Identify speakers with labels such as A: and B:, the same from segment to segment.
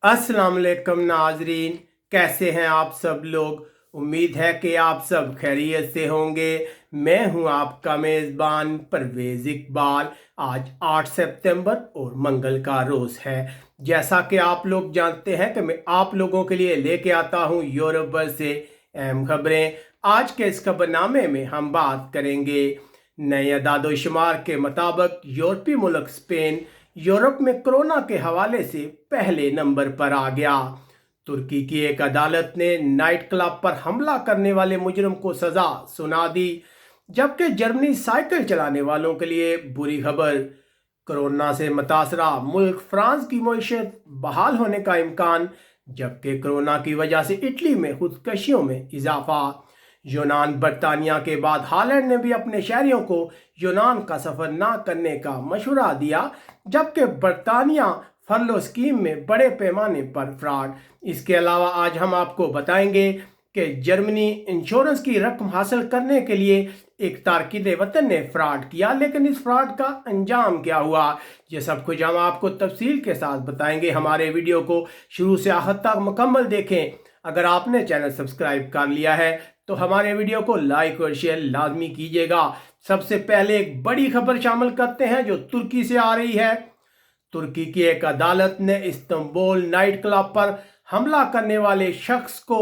A: अस्सलाम वालेकुम नाजरीन, कैसे हैं आप सब लोग। उम्मीद है कि आप सब खैरियत से होंगे। मैं हूं आपका मेज़बान परवेज़ इकबाल। आज 8 सितंबर और मंगल का रोज़ है। जैसा कि आप लोग जानते हैं कि मैं आप लोगों के लिए लेके आता हूं यूरोप भर से अहम खबरें। आज के इस खबरनामे में हम बात करेंगे नए अदाद-ओ-शुमार के मुताबिक यूरोपीय मुल्क स्पेन यूरोप में कोरोना के हवाले से पहले नंबर पर आ गया। तुर्की की एक अदालत ने नाइट क्लब पर हमला करने वाले मुजरिम को सजा सुना दी। जबकि जर्मनी साइकिल चलाने वालों के लिए बुरी खबर। कोरोना से मुतासरा मुल्क फ्रांस की मईशत बहाल होने का इम्कान, जबकि कोरोना की वजह से इटली में खुदकशियों में इजाफा। यूनान बरतानिया के बाद हालैंड ने भी अपने शहरियों को यूनान का सफ़र ना करने का मशवरा दिया, जबकि बरतानिया फरलो स्कीम में बड़े पैमाने पर फ्रॉड। इसके अलावा आज हम आपको बताएंगे कि जर्मनी इंश्योरेंस की रकम हासिल करने के लिए एक तारकिन वतन ने फ्रॉड किया, लेकिन इस फ्रॉड का अंजाम क्या हुआ, ये सब कुछ हम आपको तफसील के साथ बताएंगे। हमारे वीडियो को शुरू से आखिर तक मुकम्मल देखें। अगर आपने चैनल सब्सक्राइब कर लिया है तो हमारे वीडियो को लाइक और शेयर लाजमी कीजिएगा। सबसे पहले एक बड़ी खबर शामिल करते हैं जो तुर्की से आ रही है। तुर्की की एक अदालत ने इस्तांबुल नाइट क्लब पर हमला करने वाले शख्स को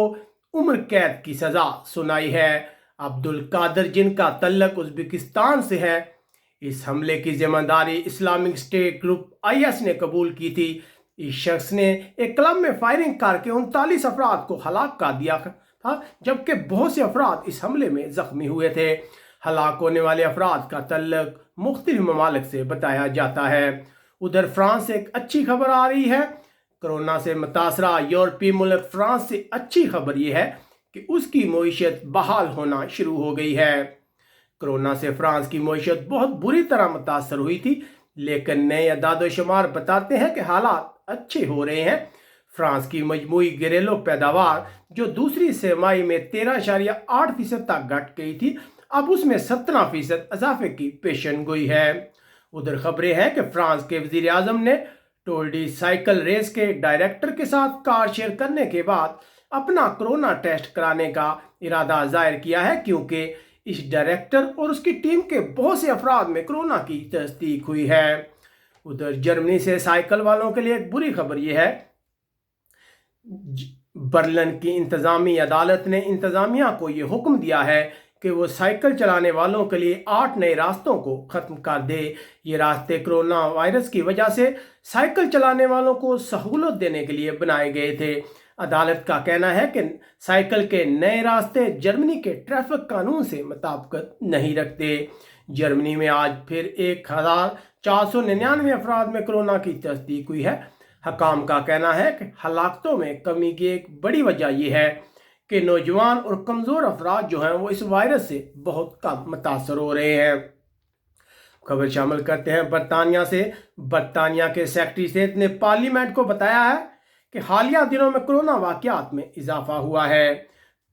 A: उम्र कैद की सजा सुनाई है। अब्दुल कादिर, जिनका तल्लक उज़्बेकिस्तान से है, इस हमले की जिम्मेदारी इस्लामिक स्टेट ग्रुप IS ने कबूल की थी। इस शख्स ने एक क्लब में फायरिंग करके 39 अफराद को हलाक कर दिया था, जबकि बहुत से अफराद इस हमले में जख्मी हुए थे। हलाक होने वाले अफराद का तल्लक मुख्तलिफ ममालिक से बताया जाता है। उधर फ्रांस से एक अच्छी खबर आ रही है। कोरोना से मुतासरा यूरोपीय मुल्क फ्रांस से अच्छी खबर यह है कि उसकी मईशत बहाल होना शुरू हो गई है। कोरोना से फ्रांस की मईशत बहुत बुरी तरह मुतासर हुई थी, लेकिन नए अदाद-ओ-शुमार बताते हैं कि हालात अच्छे हो रहे हैं। फ्रांस की मजमूई घरेलू पैदावार जो दूसरी तिमाही में 13.8% तक घट गई थी, अब उसमें 17% इजाफे की पेशन गोई है। उधर खबरें हैं कि फ्रांस के वजीर आजम ने टोल डी साइकिल रेस के डायरेक्टर के साथ कार शेयर करने के बाद अपना कोरोना टेस्ट कराने का इरादा जाहिर किया है, क्योंकि इस डायरेक्टर और उसकी टीम के बहुत से अफराद में कोरोना की तस्दीक हुई है। उधर जर्मनी से साइकिल वालों के लिए एक बुरी खबर यह है। बर्लिन की इंतजामी अदालत ने इंतजामिया को यह हुक्म दिया है कि वो साइकिल चलाने वालों के लिए 8 नए रास्तों को ख़त्म कर दे। ये रास्ते कोरोना वायरस की वजह से साइकिल चलाने वालों को सहूलत देने के लिए बनाए गए थे। अदालत का कहना है कि साइकिल के नए रास्ते जर्मनी के ट्रैफिक कानून से मुताबिकत नहीं रखते। जर्मनी में आज फिर 1499 अफराद में कोरोना की तस्दीक हुई है। हकाम का कहना है कि हलाकतों में कमी की एक बड़ी वजह यह है कि नौजवान और कमज़ोर अफराद जो हैं वो इस वायरस से बहुत कम मुतासर हो रहे हैं। खबर शामिल करते हैं बरतानिया से। बरतानिया के सेक्रेटरी सेहत ने पार्लियामेंट को बताया है कि हालिया दिनों में कोरोना वाक़यात में इजाफा हुआ है।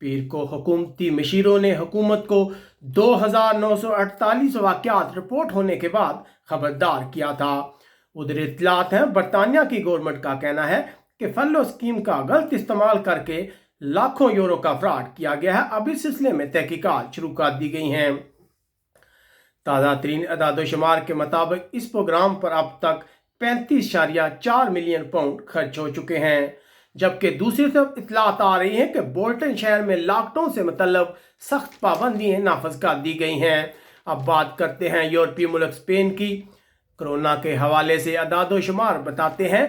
A: पीर को हुकूमती मशीरों ने हुकूमत को 2948 वाक़यात रिपोर्ट होने के बाद खबरदार किया था। उधर इत्तलात हैं, बरतानिया की गवर्नमेंट का कहना है कि फरलो स्कीम का गलत इस्तेमाल करके लाखों यूरो का फ्रॉड किया गया है। अब इस सिलसिले में तहकीकात शुरू कर दी गई हैं। ताज़ा तरीन अदाद-ओ-शुमार के मुताबिक इस प्रोग्राम पर अब तक 35.4 मिलियन पाउंड खर्च हो चुके हैं, जबकि दूसरी तरफ इत्तलात आ रही हैं कि बोल्टन शहर में लॉकडाउन से मतलब सख्त पाबंदियां नाफज कर दी गई हैं। अब बात करते हैं यूरोपीय मुल्क स्पेन की। कोरोना के हवाले से अदाद-ओ-शुमार बताते हैं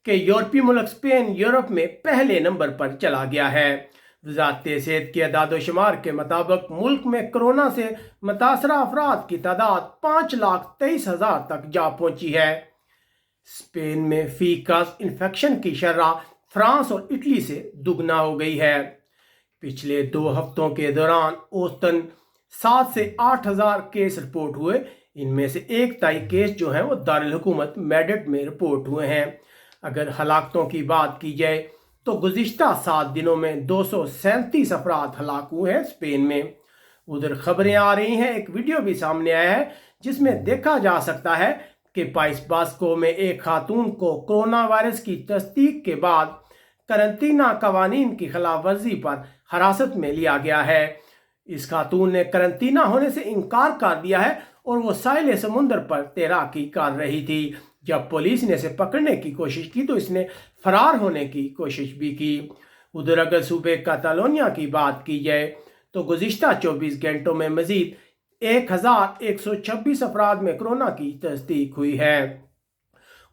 A: कि यूरोपीय मुल्क स्पेन यूरोप में पहले नंबर पर चला गया है। वज़ारत सेहत के अदाद-ओ-शुमार के मुताबिक मुल्क में कोरोना से मुतासरा अफराद की तादाद 5,23,000 तक जा पहुंची है। स्पेन में फी केस इन्फेक्शन की शरह फ्रांस और इटली से दुगना हो गई है। पिछले 2 हफ्तों के दौरान औसतन 7 से 8,000 केस रिपोर्ट हुए। इनमें से 1/3 केस जो हैं वो दारुल हुकूमत मेड्रिड में रिपोर्ट हुए हैं। अगर हलाकतों की बात की जाए तो गुज़िश्ता 7 दिनों में 237 अफराद हलाक हुए हैं स्पेन में। उधर खबरें आ रही हैं, एक वीडियो भी सामने आया है जिसमें देखा जा सकता है कि पाइस बास्को में एक खातून को कोरोना वायरस की तस्दीक के बाद करंतना कवानीन की खिलाफ वर्जी पर हिरासत में लिया गया है। इस खातून ने करंतना होने से इनकार कर दिया है और वो साहिल समुंदर पर तैराकी कर रही थी। जब पुलिस ने इसे पकड़ने की कोशिश की तो इसने फरार होने की कोशिश भी की। उधर अगर सूबे कैटालोनिया की बात की जाए तो गुज़िश्ता 24 घंटों में मजीद 1126 अफराद में कोरोना की तस्दीक हुई है।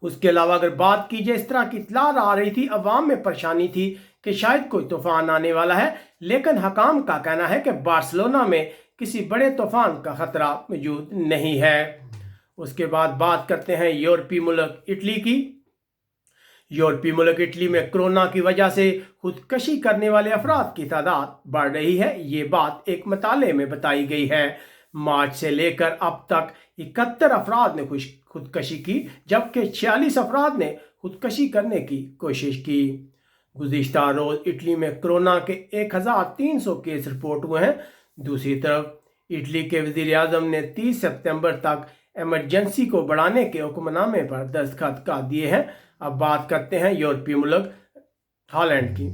A: उसके अलावा अगर बात की जाए, इस तरह की इत्तला आ रही थी, अवाम में परेशानी थी कि शायद कोई तूफान आने वाला है, लेकिन हकाम का कहना है कि बार्सिलोना में किसी बड़े तूफान का खतरा मौजूद नहीं है। उसके बाद बात करते हैं यूरोपीय मुल्क इटली की। यूरोपीय मुल्क इटली में कोरोना की वजह से खुदकशी करने वाले अफराद की तादाद बढ़ रही है। ये बात एक मताले में बताई गई है। मार्च से लेकर अब तक 71 अफराद ने खुदकशी की, जबकि 46 अफराद ने खुदकशी करने की कोशिश की। गुज़िश्ता रोज़ इटली में कोरोना के 1300 केस रिपोर्ट हुए हैं। दूसरी तरफ इटली के वज़ीर आज़म ने 30 सितंबर तक एमरजेंसी को बढ़ाने के हुक्मनामे पर दस्तखत कर दिए हैं। अब बात करते हैं यूरोपीय मुल्क हॉलैंड की।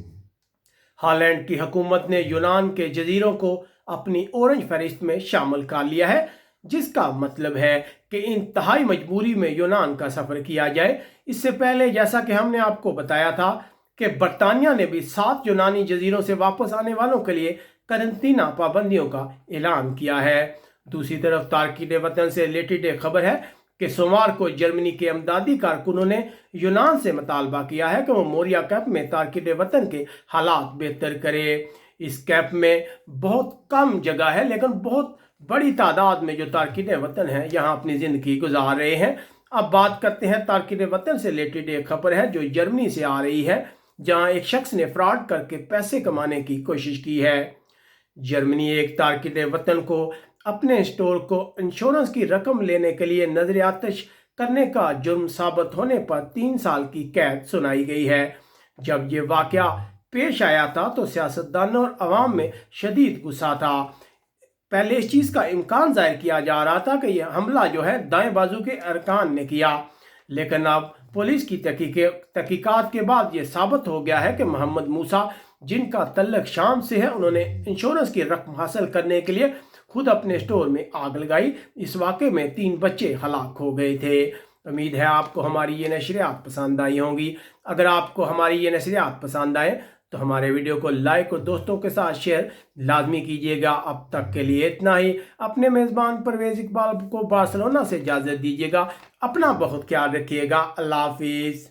A: हॉलैंड की हुकूमत ने यूनान के जजीरों को अपनी ऑरेंज फहरिस्त में शामिल कर लिया है, जिसका मतलब है कि इंतहाई मजबूरी में यूनान का सफ़र किया जाए। इससे पहले जैसा कि हमने आपको बताया था कि बरतानिया ने भी 7 यूनानी जजीरों से वापस आने वालों के लिए करंतना पाबंदियों का ऐलान किया है। दूसरी तरफ तारकीन वतन से रिलेटेड एक खबर है कि सोमवार को जर्मनी के अमदादी कारकुनों ने यूनान से मुतालबा किया है कि वो मोरिया कैंप में तारकीन वतन के हालात बेहतर करे। इस कैंप में बहुत कम जगह है, लेकिन बहुत बड़ी तादाद में जो तारकीन वतन हैं यहाँ अपनी ज़िंदगी गुजार रहे हैं। अब बात करते हैं तारकीन वतन से रिलेटेड एक खबर है जो जर्मनी से आ रही है, जहाँ एक शख्स ने फ्रॉड करके पैसे कमाने की कोशिश की है। जर्मनी एक तारकीन वतन को अपने स्टोर को इंश्योरेंस की रकम लेने के लिए नजर आतिश करने का जुर्म साबित होने पर 3 साल की कैद सुनाई गई है। जब ये वाकया पेश आया था तो सियासतदानों और अवाम में शदीद गुस्सा था। पहले इस चीज़ का इम्कान जाहिर किया जा रहा था कि यह हमला जो है दाएं बाजू के अरकान ने किया, लेकिन अब पुलिस की तहकीकात के बाद ये साबित हो गया है कि मोहम्मद मूसा, जिनका तल्लक शाम से है, उन्होंने इंश्योरेंस की रकम हासिल करने के लिए खुद अपने स्टोर में आग लगाई। इस वाक़े में 3 बच्चे हलाक हो गए थे। उम्मीद है आपको हमारी ये नशरियात पसंद आई होंगी। अगर आपको हमारी ये नशरियात पसंद आए तो हमारे वीडियो को लाइक और दोस्तों के साथ शेयर लाजमी कीजिएगा। अब तक के लिए इतना ही। अपने मेज़बान परवेज़ इकबाल को बार्सिलोना से इजाज़त दीजिएगा। अपना बहुत ख्याल रखिएगा। अल्लाह हाफिज़।